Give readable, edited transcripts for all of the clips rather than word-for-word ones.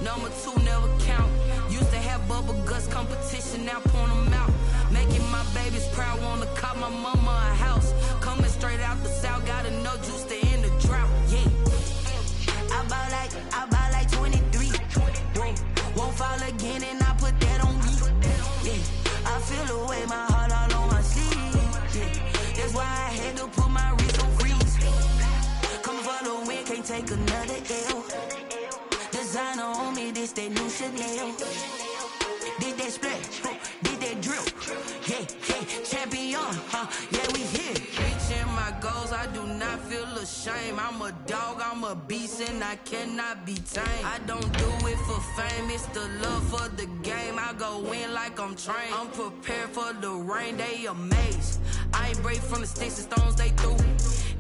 Number 2 never count. Used to have bubble guts competition, now point them out. Making my babies proud, wanna cop my mama a house. Coming straight out the south, gotta know juice to end the drought. Yeah. I buy like 23. Won't fall again and I put that on me. Yeah. I feel the way, my heart all on my sleeve. Yeah. That's why I had to put my wrist on freeze. Coming for the win, can't take another L. Designer on me, this that new Chanel. Did that splash, did that drill. Yeah, champion, yeah, we here. Reaching my goals, I do not feel ashamed. I'm a dog, I'm a beast, and I cannot be tamed. I don't do it for fame, it's the love for the game. I go in like I'm trained. I'm prepared for the rain, they amazed. I ain't break from the sticks and stones they threw.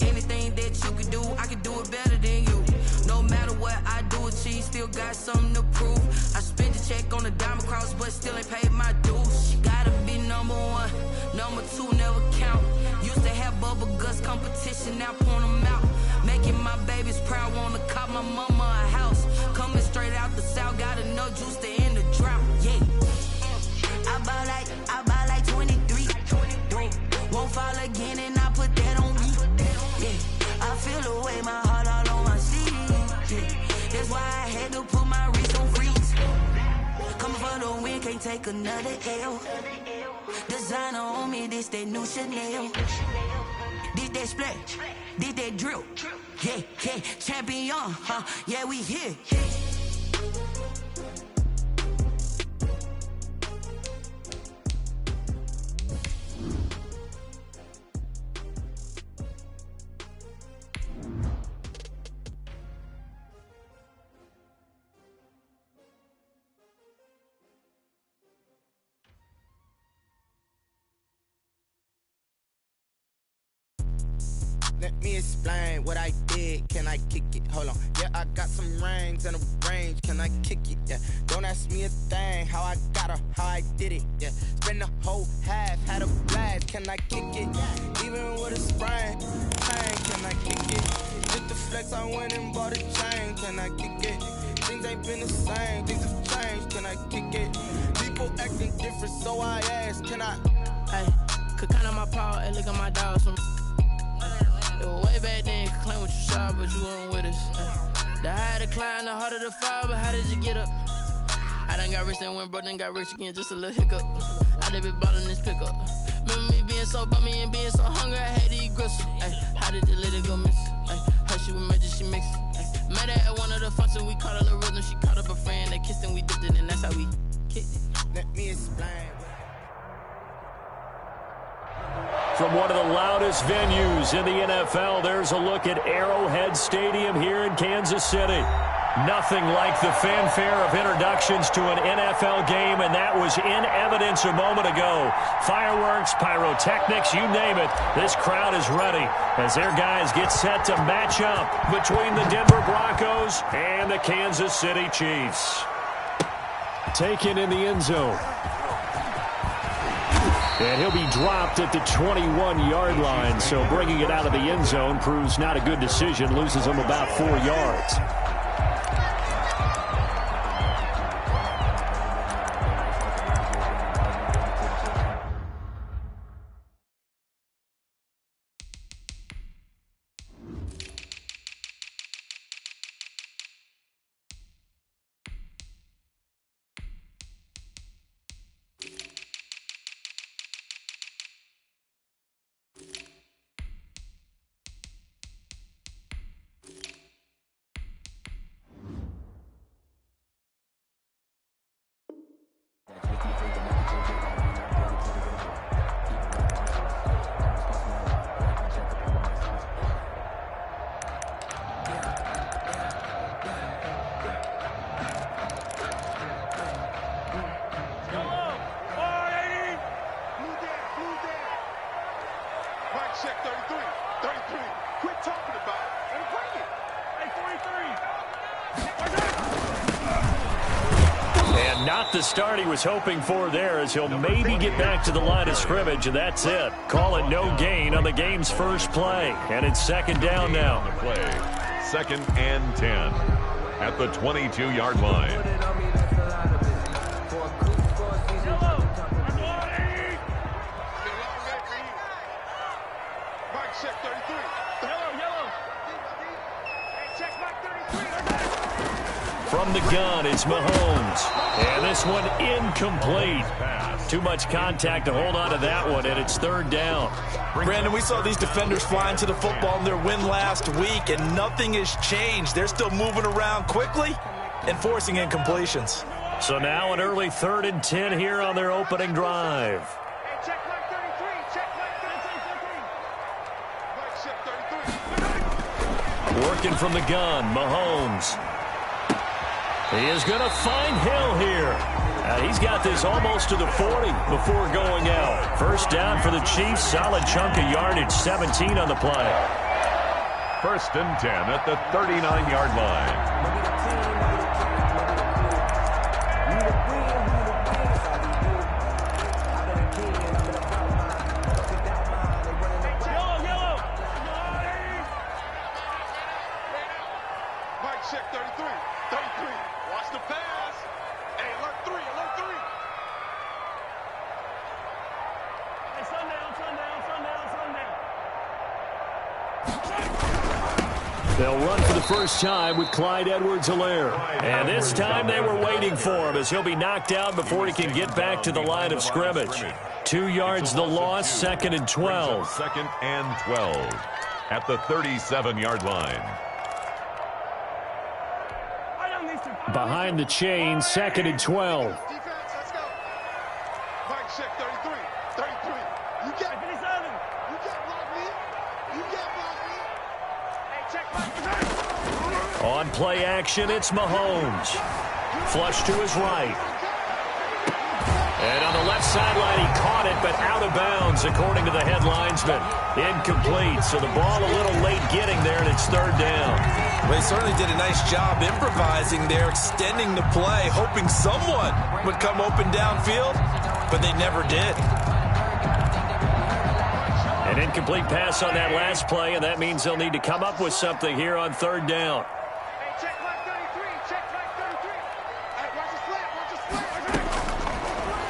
Anything that you can do, I can do it better than you. No matter what I do, achieve, still got something to prove. I spent the check on the diamond cross, but still ain't paid my dues. Gotta be number 1, number 2 never count. Used to have bubble guts competition, now point them out. Making my babies proud, wanna cop my mama a house. Coming straight out the south, gotta know juice to end the drought. Yeah. I buy like 23. Won't fall again and I put that on me. Yeah. I feel the way, my heart all on my sleeve. Yeah. That's why I had to put my wrist on freeze. Coming for the win, can't take another L. Designer on me, this that new Chanel. Did that splash, did that drill. Yeah, champion, yeah, we here. Let me explain what I did. Can I kick it? Hold on. Yeah, I got some rings and a range. Can I kick it? Yeah. Don't ask me a thing. How I got her, how I did it. Yeah. Spend the whole half, had a blast. Can I kick it? Even with a sprain. Can I kick it? Just the flex, I went and bought a chain. Can I kick it? Things ain't been the same. Things have changed. Can I kick it? People acting different, so I asked. Can I? Hey, could count on my power and look at my dogs from. It was way back then, could claim what you saw, but you weren't with us. The higher the climb, the harder the fall, but how did you get up? I done got rich and went broke, then got rich again, just a little hiccup. I done been ballin' this pickup. Remember me being so bummy and being so hungry, I had to eat gristle. Ay, how did the lady go miss? Her she was major, she mixed. Met her at one of the functions, we caught a little rhythm. She caught up a friend, they kissed and we dipped it, and that's how we kicked it. Let me explain. From one of the loudest venues in the NFL, there's a look at Arrowhead Stadium here in Kansas City. Nothing like the fanfare of introductions to an NFL game, and that was in evidence a moment ago. Fireworks, pyrotechnics, you name it. This crowd is ready as their guys get set to match up between the Denver Broncos and the Kansas City Chiefs. Taken in the end zone. And he'll be dropped at the 21-yard line, so bringing it out of the end zone proves not a good decision, loses him about 4 yards. Not the start he was hoping for there, as he'll maybe get back to the line of scrimmage, and that's it. Call it no gain on the game's first play, and it's second down now. Play. 2nd and 10. at the 22-yard line. From the gun, it's Mahomes. And this one incomplete. Too much contact to hold on to that one, and it's third down. Brandon, we saw these defenders flying to the football in their win last week, and nothing has changed. They're still moving around quickly and forcing incompletions. So now an early 3rd and 10 here on their opening drive. Working from the gun, Mahomes. He is going to find Hill here. He's got this almost to the 40 before going out. First down for the Chiefs. Solid chunk of yardage, 17 on the play. 1st and 10 at the 39-yard line. They'll run for the first time with Clyde Edwards-Helaire. And this time they were waiting for him as he'll be knocked out before he can get back to the line of scrimmage. 2 yards the loss, 2nd and 12. 2nd and 12 at the 37-yard line. Behind the chain, 2nd and 12. On play action, it's Mahomes. Flush to his right. And on the left sideline, he caught it, but out of bounds, according to the head linesman. Incomplete, so the ball a little late getting there, and it's 3rd down. Well, they certainly did a nice job improvising there, extending the play, hoping someone would come open downfield, but they never did. An incomplete pass on that last play, and that means they'll need to come up with something here on 3rd down.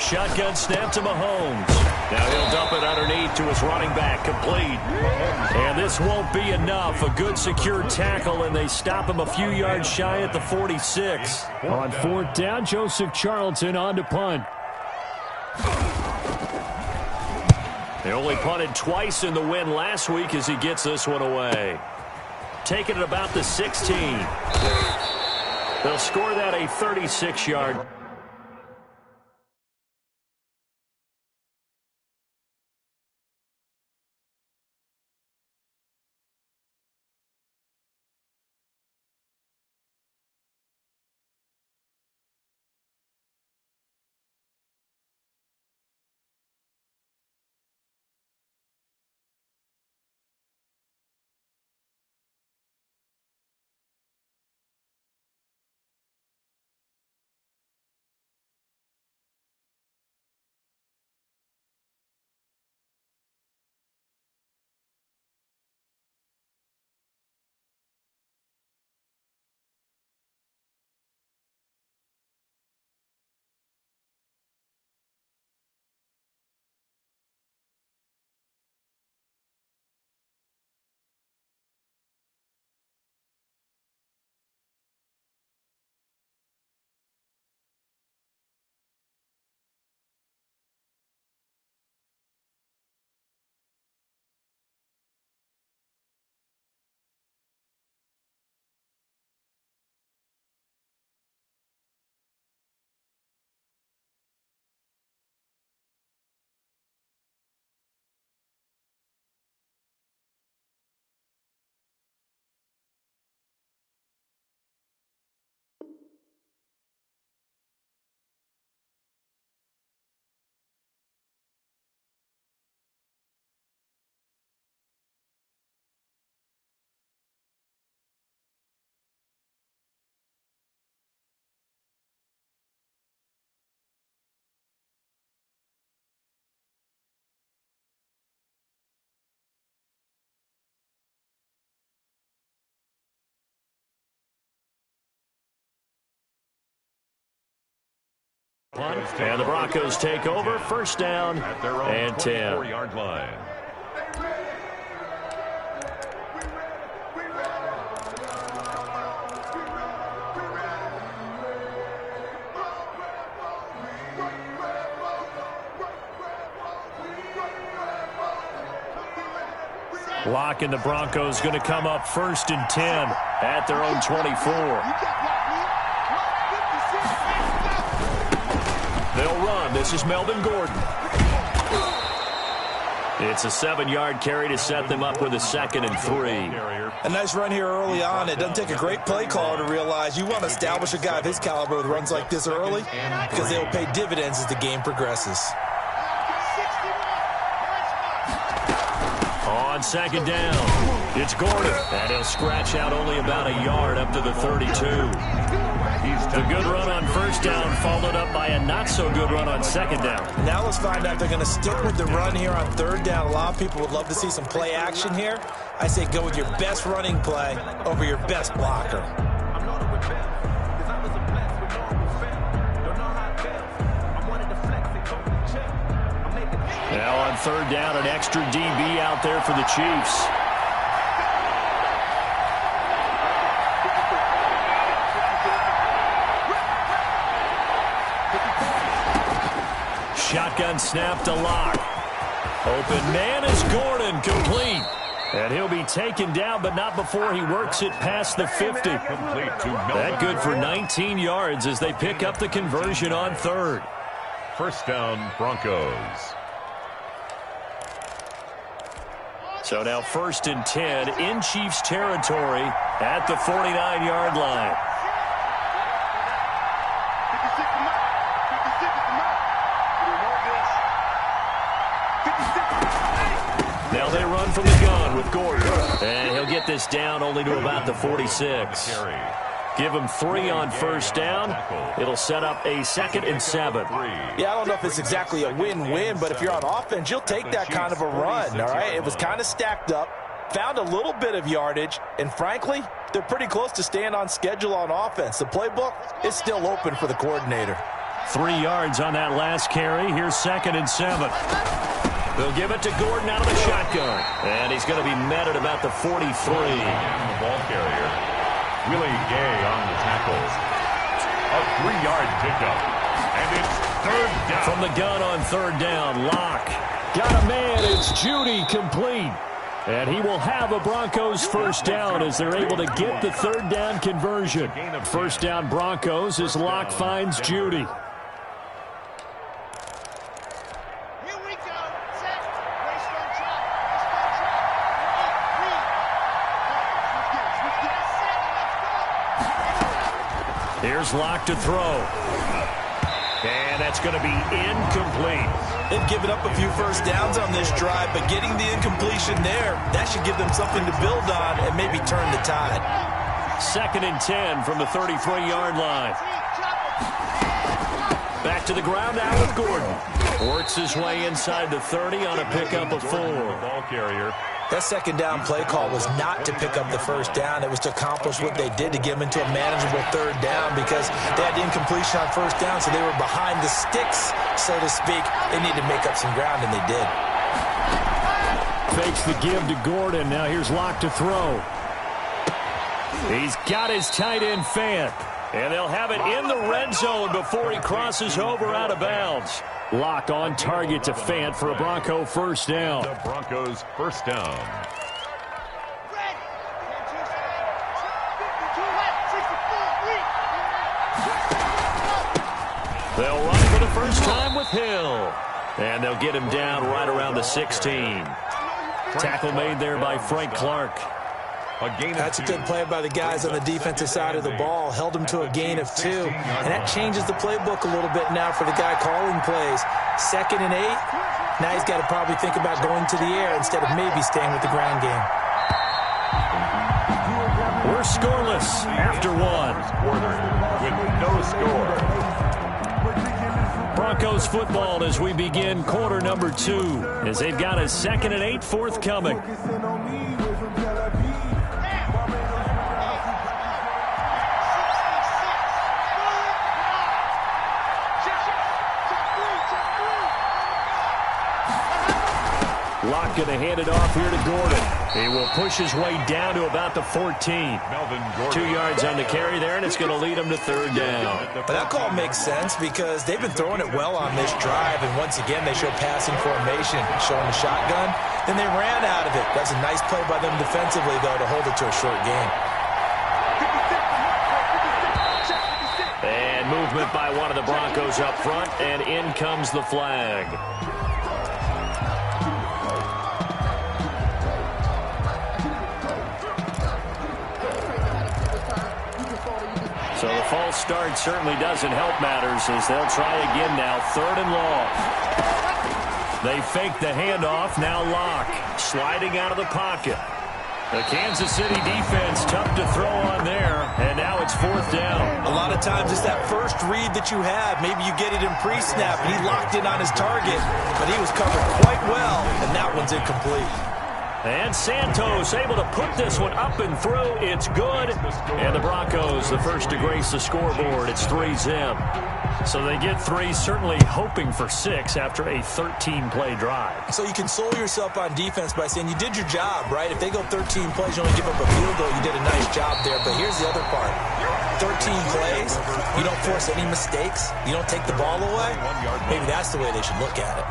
Shotgun snap to Mahomes. Now he'll dump it underneath to his running back, complete. And this won't be enough. A good secure tackle, and they stop him a few yards shy at the 46. On 4th down, Joseph Charlton on to punt. They only punted twice in the win last week as he gets this one away. Taking it about the 16. They'll score that a 36-yard And the Broncos take over, first down at their own and 10. 24-yard line. Locke and the Broncos going to come up first and 10 at their own 24. They'll run. This is Melvin Gordon. It's a 7-yard carry to set them up with a 2nd and 3. A nice run here early on. It doesn't take a great play caller to realize you want to establish a guy of his caliber with runs like this early because they will pay dividends as the game progresses. On 2nd down, it's Gordon, and he'll scratch out only about a yard up to the 32. The good run on first down followed up by a not-so-good run on 2nd down. Now let's find out if they're going to stick with the run here on 3rd down. A lot of people would love to see some play action here. I say go with your best running play over your best blocker. Now on 3rd down, an extra DB out there for the Chiefs. Shotgun snap to Locke. Open man is Gordon, complete. And he'll be taken down, but not before he works it past the 50. That good for 19 yards as they pick up the conversion on 3rd. First down, Broncos. So now 1st and 10 in Chiefs territory at the 49-yard line. Now they run from the gun with Gordon. And he'll get this down only to about the 46. Give him 3 on first down. It'll set up a 2nd and 7. Yeah, I don't know if it's exactly a win-win, but if you're on offense, you'll take that kind of a run, all right? It was kind of stacked up, found a little bit of yardage, and frankly, they're pretty close to staying on schedule on offense. The playbook is still open for the coordinator. 3 yards on that last carry. Here's 2nd and 7. They'll give it to Gordon out of the shotgun. And he's going to be met at about the 43. And the ball carrier. Willie Gay on the tackle. A 3-yard pickup. And it's 3rd down. From the gun on 3rd down, Locke. Got a man. It's Judy, complete. And he will have a Broncos first down as they're able to get the 3rd down conversion. First down Broncos as Locke finds Judy. Here's Locke to throw. And that's going to be incomplete. They've given up a few first downs on this drive, but getting the incompletion there, that should give them something to build on and maybe turn the tide. 2nd and 10 from the 33-yard line. Back to the ground now with Gordon. Works his way inside the 30 on a pickup of 4. Ball carrier. That 2nd down play call was not to pick up the first down. It was to accomplish what they did to get them into a manageable 3rd down because they had incompletion on first down, so they were behind the sticks, so to speak. They needed to make up some ground, and they did. Fakes the give to Gordon. Now here's Locke to throw. He's got his tight end Fant. And they'll have it in the red zone before he crosses over out of bounds. Locke on target to Fant for a Bronco first down. The Broncos first down. They'll run for the first time with Hill. And they'll get him down right around the 16. Tackle made there by Frank Clark. That's a good play by the guys on the defensive side of the ball. Held him to a gain of 2. And that changes the playbook a little bit now for the guy calling plays. 2nd and 8. Now he's got to probably think about going to the air instead of maybe staying with the ground game. We're scoreless after 1. With no score. Broncos football as we begin quarter number 2. As they've got a 2nd and 8 forthcoming. Locke going to hand it off here to Gordon. He will push his way down to about the 14. Melvin Gordon. 2 yards on the carry there, and it's going to lead him to third down. But that call makes sense because they've been throwing it well on this drive, and once again they show passing formation, showing the shotgun. Then they ran out of it. That's a nice play by them defensively, though, to hold it to a short gain. And movement by one of the Broncos up front, and in comes the flag. So the false start certainly doesn't help matters as they'll try again now. 3rd and long. They fake the handoff. Now Locke sliding out of the pocket. The Kansas City defense tough to throw on there, and now it's 4th down. A lot of times it's that first read that you have. Maybe you get it in pre-snap, and he locked in on his target, but he was covered quite well, and that one's incomplete. And Santos able to put this one up and through. It's good. And the Broncos, the first to grace the scoreboard. It's 3-zip. So they get 3, certainly hoping for 6 after a 13-play drive. So you console yourself on defense by saying you did your job, right? If they go 13 plays, you only give up a field goal, you did a nice job there. But here's the other part. 13 plays, you don't force any mistakes, you don't take the ball away. Maybe that's the way they should look at it.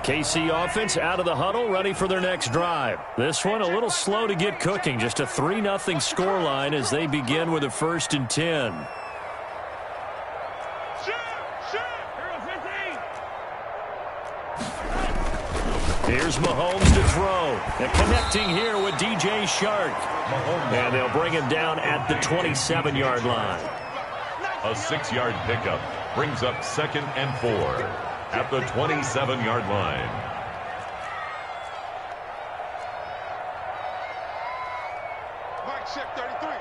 KC offense out of the huddle, ready for their next drive. This one a little slow to get cooking. Just a 3-0 scoreline as they begin with a 1st and 10. Here's Mahomes to throw. And connecting here with DJ Shark. And they'll bring him down at the 27-yard line. A 6-yard pickup brings up 2nd and 4. At the 27-yard line. Mike, check 33.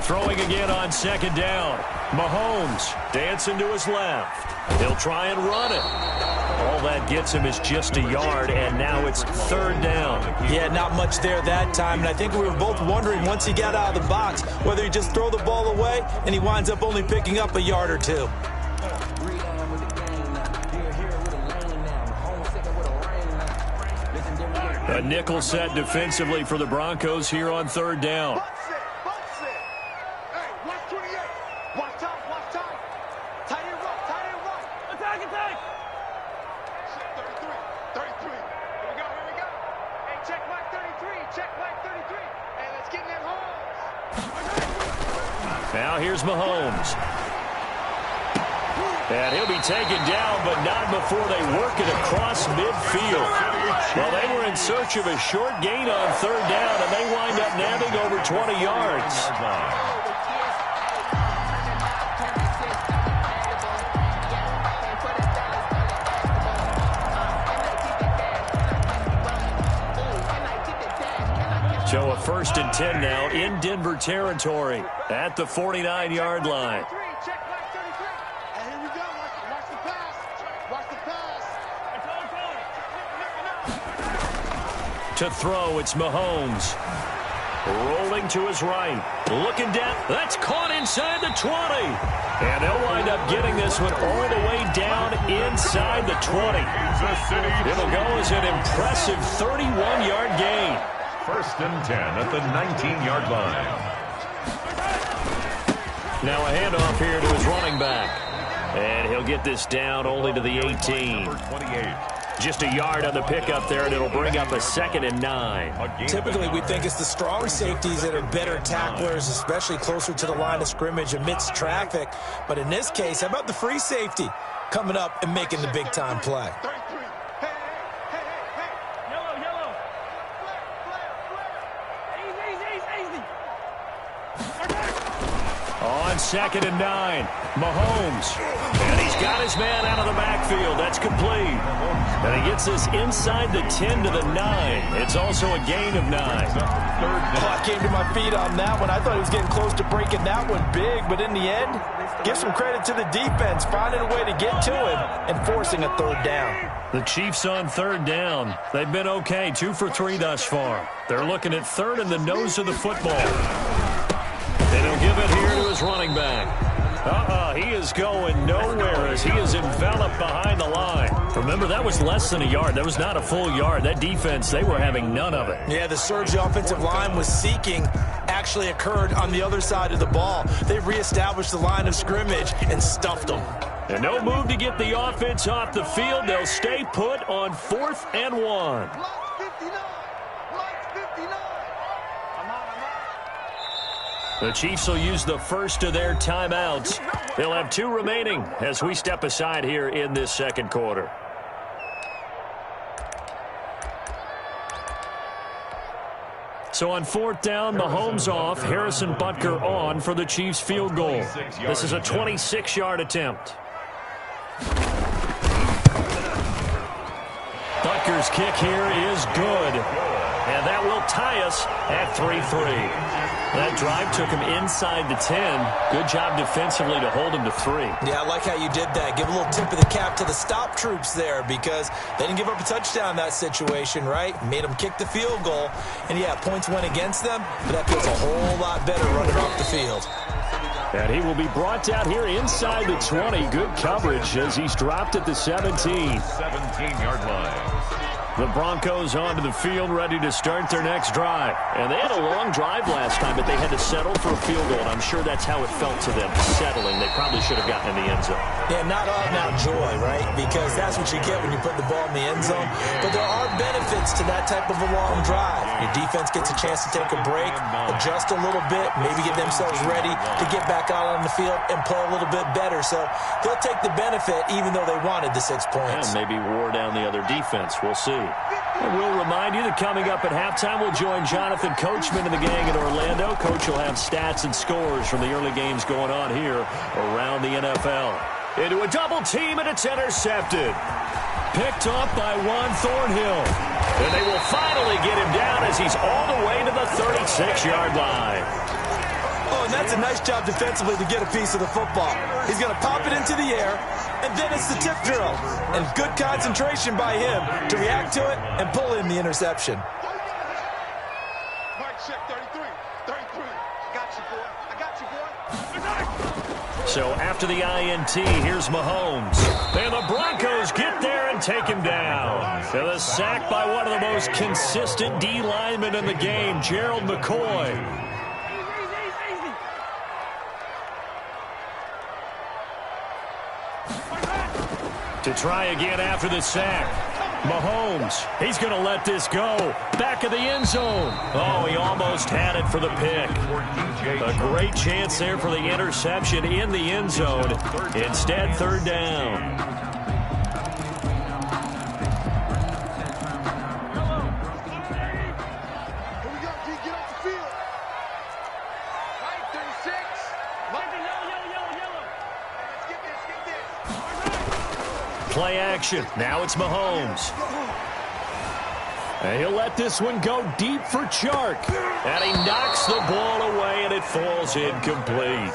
Throwing again on 2nd down. Mahomes dancing to his left. He'll try and run it. All that gets him is just a yard, and now it's 3rd down. Yeah, not much there that time, and I think we were both wondering once he got out of the box whether he just throw the ball away, and he winds up only picking up a yard or 2. A nickel set defensively for the Broncos here on 3rd down. Hey, watch 28. Watch time. Tight end right. Attack. Check 33. Here we go. Hey, check Mike 33. Hey, let's get in that hole. Now here's Mahomes. And he'll be taken down, but not before they work it across midfield. Well, they were in search of a short gain on 3rd down, and they wind up nabbing over 20 yards. So a 1st and 10 now in Denver territory at the 49-yard line. To throw, it's Mahomes. Rolling to his right. Looking down. That's caught inside the 20. And they'll wind up getting this one all the way down inside the 20. It'll go as an impressive 31-yard gain. 1st and 10 at the 19-yard line. Now a handoff here to his running back. And he'll get this down only to the 18. 28. Just a yard on the pickup there, and it'll bring up a 2nd and 9. Typically, we think it's the strong safeties that are better tacklers, especially closer to the line of scrimmage amidst traffic. But in this case, how about the free safety coming up and making the big-time play? Yellow. Easy. On 2nd and 9, Mahomes. And he's got his man out of the backfield. That's complete. And he gets this inside the 10 to the 9. It's also a gain of 9. I came to my feet on that one. I thought he was getting close to breaking that one big, but in the end, give some credit to the defense, finding a way to get to him and forcing a 3rd down. The Chiefs on 3rd down. They've been okay, 2 for 3 thus far. They're looking at 3rd in the nose of the football. And he'll give it here to his running back. He is going nowhere as he is enveloped behind the line. Remember, that was less than a yard. That was not a full yard. That defense, they were having none of it. Yeah, the surge the offensive line was seeking actually occurred on the other side of the ball. They reestablished the line of scrimmage and stuffed them. And no move to get the offense off the field. They'll stay put on 4th and 1. The Chiefs will use the first of their timeouts. They'll have 2 remaining as we step aside here in this 2nd quarter. So on 4th down, Mahomes off, Harrison Butker on for the Chiefs field goal. This is a 26-yard attempt. Butker's kick here is good. And that will tie us at 3-3. That drive took him inside the 10. Good job defensively to hold him to 3. Yeah, I like how you did that. Give a little tip of the cap to the stop troops there because they didn't give up a touchdown in that situation, right? Made them kick the field goal. And, yeah, points went against them, but that feels a whole lot better running off the field. And he will be brought down here inside the 20. Good coverage as he's dropped at the 17. 17-yard line. The Broncos onto the field, ready to start their next drive. And they had a long drive last time, but they had to settle for a field goal. And I'm sure that's how it felt to them, settling. They probably should have gotten in the end zone. Yeah, not out-and-out joy, right? Because that's what you get when you put the ball in the end zone. But there are benefits to that type of a long drive. Your defense gets a chance to take a break, adjust a little bit, maybe get themselves ready to get back out on the field and play a little bit better. So they'll take the benefit even though they wanted the 6 points. And maybe wore down the other defense. We'll see. And we'll remind you that coming up at halftime, we'll join Jonathan Coachman and the gang in Orlando. Coach will have stats and scores from the early games going on here around the NFL. Into a double team, and it's intercepted. Picked up by Juan Thornhill. And they will finally get him down as he's all the way to the 36-yard line. Oh, and that's a nice job defensively to get a piece of the football. He's going to pop it into the air, and then it's the tip drill. And good concentration by him to react to it and pull in the interception. Mike, check 33. 33. Got you, boy. I got you, boy. So after the INT, here's Mahomes. And the Broncos get there and take him down. And a sack by one of the most consistent D linemen in the game, Gerald McCoy. To try again after the sack. Mahomes, he's going to let this go. Back of the end zone. Oh, he almost had it for the pick. A great chance there for the interception in the end zone. Instead, 3rd down. Play action. Now it's Mahomes. And he'll let this one go deep for Chark. And he knocks the ball away, and it falls incomplete.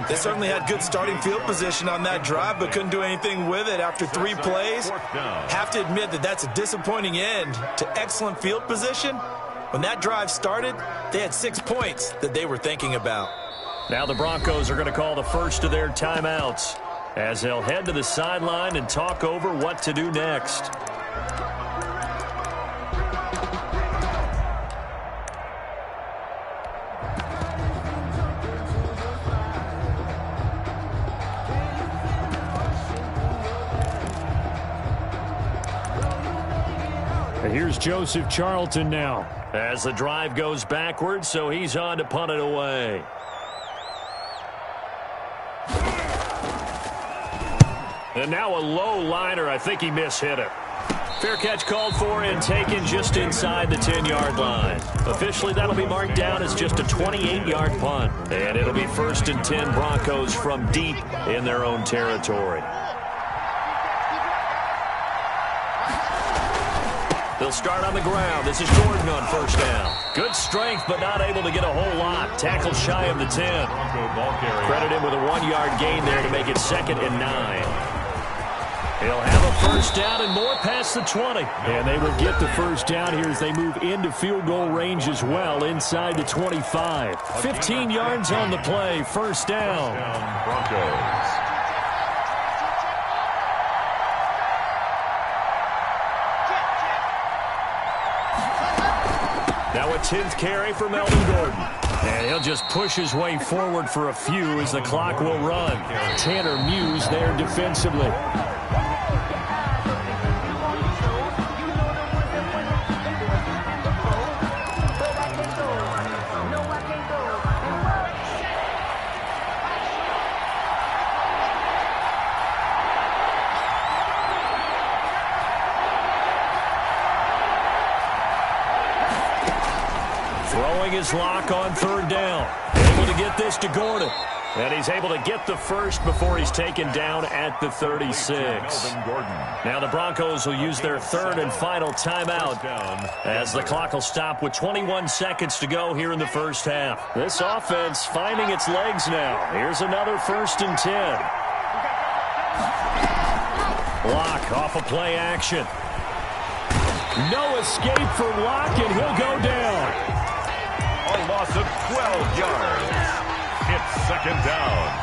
They certainly had good starting field position on that drive, but couldn't do anything with it after 3 plays. Have to admit that that's a disappointing end to excellent field position. When that drive started, they had 6 points that they were thinking about. Now the Broncos are going to call the first of their timeouts, as they'll head to the sideline and talk over what to do next. And here's Joseph Charlton now, as the drive goes backwards, so he's on to punt it away. And now a low liner. I think he mishit it. Fair catch called for and taken just inside the 10-yard line. Officially, that'll be marked down as just a 28-yard punt. And it'll be 1st and 10 Broncos from deep in their own territory. They'll start on the ground. This is Gordon on 1st down. Good strength, but not able to get a whole lot. Tackle shy of the 10. Credit him with a 1-yard gain there to make it 2nd and 9. He'll have a 1st down and more past the 20. And they will get the 1st down here as they move into field goal range as well inside the 25. 15 yards on the play. 1st down. Broncos. Now a 10th carry for Melvin Gordon. And he'll just push his way forward for a few as the clock will run. Tanner Muse there defensively. His lock on 3rd down. Able to get this to Gordon. And he's able to get the first before he's taken down at the 36. Now the Broncos will use their 3rd and final timeout as the clock will stop with 21 seconds to go here in the 1st half. This offense finding its legs now. Here's another 1st and 10. Lock off of play action. No escape for Lock, and he'll go down. A loss of 12 yards. It's 2nd down.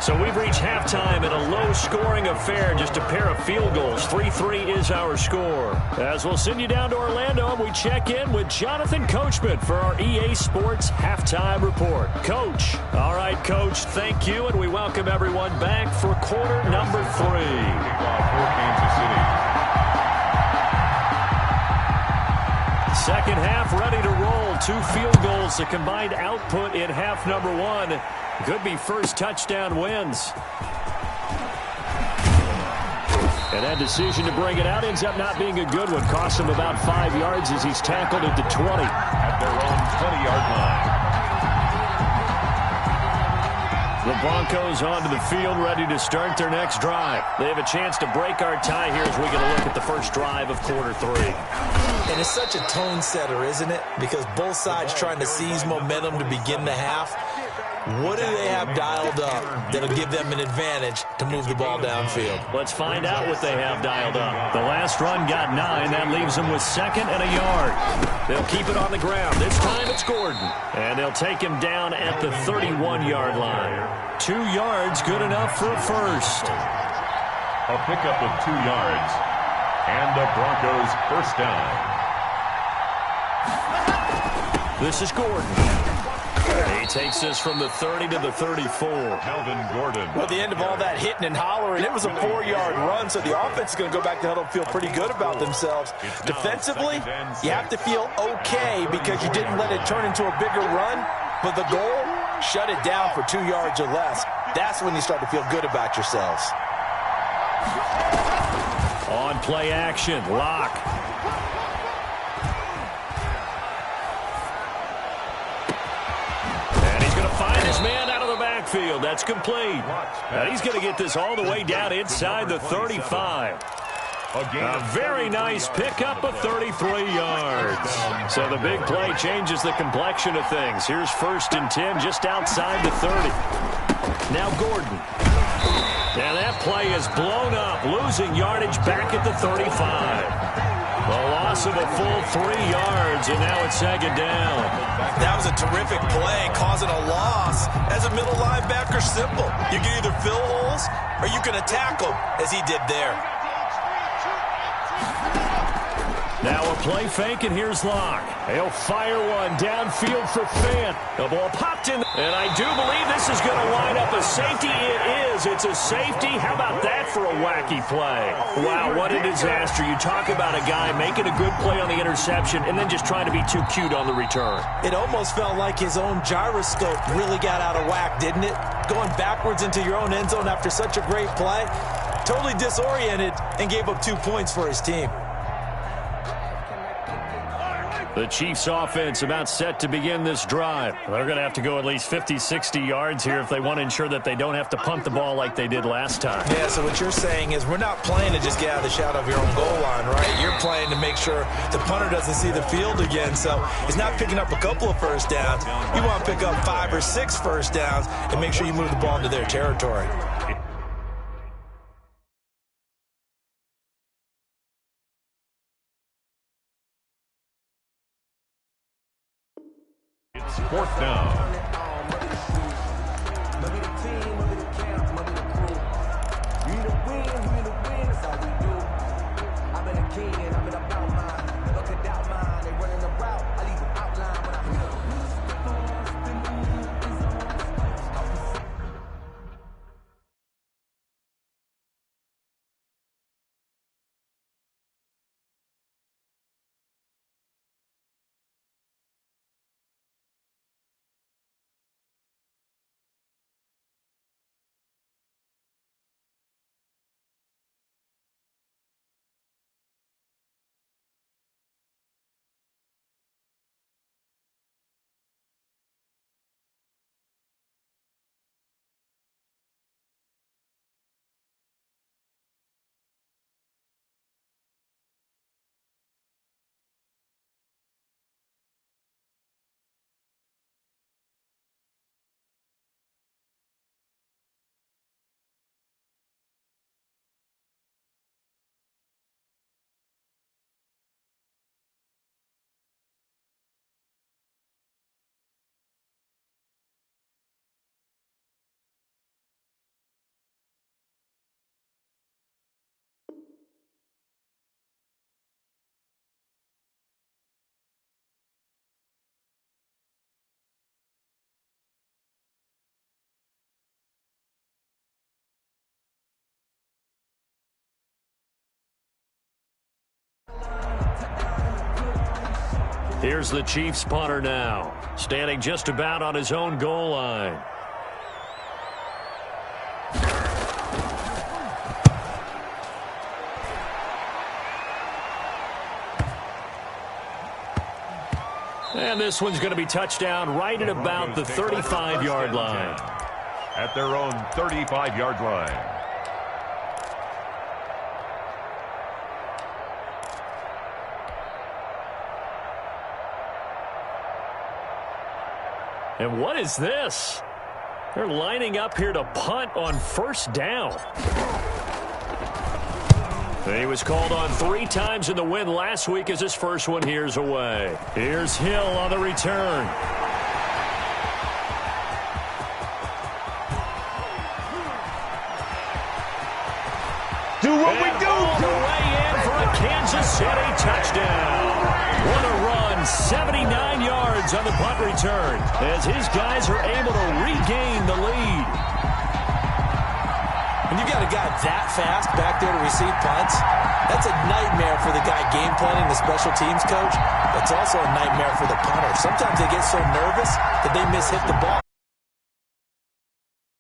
So we've reached halftime in a low-scoring affair, just a pair of field goals. 3-3 is our score. As we'll send you down to Orlando, we check in with Jonathan Coachman for our EA Sports Halftime Report. Coach. All right, Coach, thank you, and we welcome everyone back for quarter number 3. For Kansas City. Second half ready to roll. 2 field goals, the combined output in half number 1. Could be first touchdown wins. And that decision to bring it out ends up not being a good one. Costs him about 5 yards as he's tackled at the 20. At their own 20-yard line. The Broncos onto the field, ready to start their next drive. They have a chance to break our tie here as we get a look at the first drive of quarter 3. And it's such a tone setter, isn't it? Because both sides trying to seize momentum to begin the half. What do they have dialed up that'll give them an advantage to move the ball downfield? Let's find out what they have dialed up. The last run got 9. That leaves them with 2nd and a yard. They'll keep it on the ground. This time it's Gordon. And they'll take him down at the 31-yard line. 2 yards, good enough for a first. A pickup of 2 yards. And the Broncos 1st down. This is Gordon. He takes this from the 30 to the 34. Melvin Gordon. Well, at the end of all that hitting and hollering, it was a 4-yard run, so the offense is going to go back to huddle and feel pretty good about themselves. Defensively, you have to feel okay because you didn't let it turn into a bigger run, but the goal, shut it down for 2 yards or less. That's when you start to feel good about yourselves. On play action, Lock. Find his man out of the backfield. That's complete. And he's going to get this all the way down inside the 35. A very nice pickup of 33 yards. So the big play changes the complexion of things. Here's 1st and 10 just outside the 30. Now Gordon. And that play is blown up, losing yardage back at the 35. A loss of a full 3 yards, and now it's 2nd down. That was a terrific play, causing a loss. As a middle linebacker, simple. You can either fill holes or you can attack them, as he did there. Now a play fake, and here's Locke. He'll fire one downfield for Fant. The ball popped in, and I do believe this is going to line up a safety. It is. It's a safety. How about that for a wacky play? Wow, what a disaster. You talk about a guy making a good play on the interception and then just trying to be too cute on the return. It almost felt like his own gyroscope really got out of whack, didn't it? Going backwards into your own end zone after such a great play. Totally disoriented and gave up 2 points for his team. The Chiefs offense about set to begin this drive. They're going to have to go at least 50, 60 yards here if they want to ensure that they don't have to punt the ball like they did last time. Yeah, so what you're saying is we're not playing to just get out of the shadow of your own goal line, right? You're playing to make sure the punter doesn't see the field again. So it's not picking up a couple of first downs. You want to pick up 5 or 6 first downs and make sure you move the ball into their territory. It's 4th down. Here's the Chiefs punter now, standing just about on his own goal line. And this one's going to be touchdown right at about the 35-yard line. At their own 35-yard line. And what is this? They're lining up here to punt on first down. He was called on 3 times in the win last week as his first one here's away. Here's Hill on the return. Do what we do! All the way in for a Kansas City touchdown. What a run, 79 yards on the punt return as his guys are able to regain the lead. When you got a guy that fast back there to receive punts, that's a nightmare for the guy game planning, the special teams coach. That's also a nightmare for the punter. Sometimes they get so nervous that they miss hit the ball.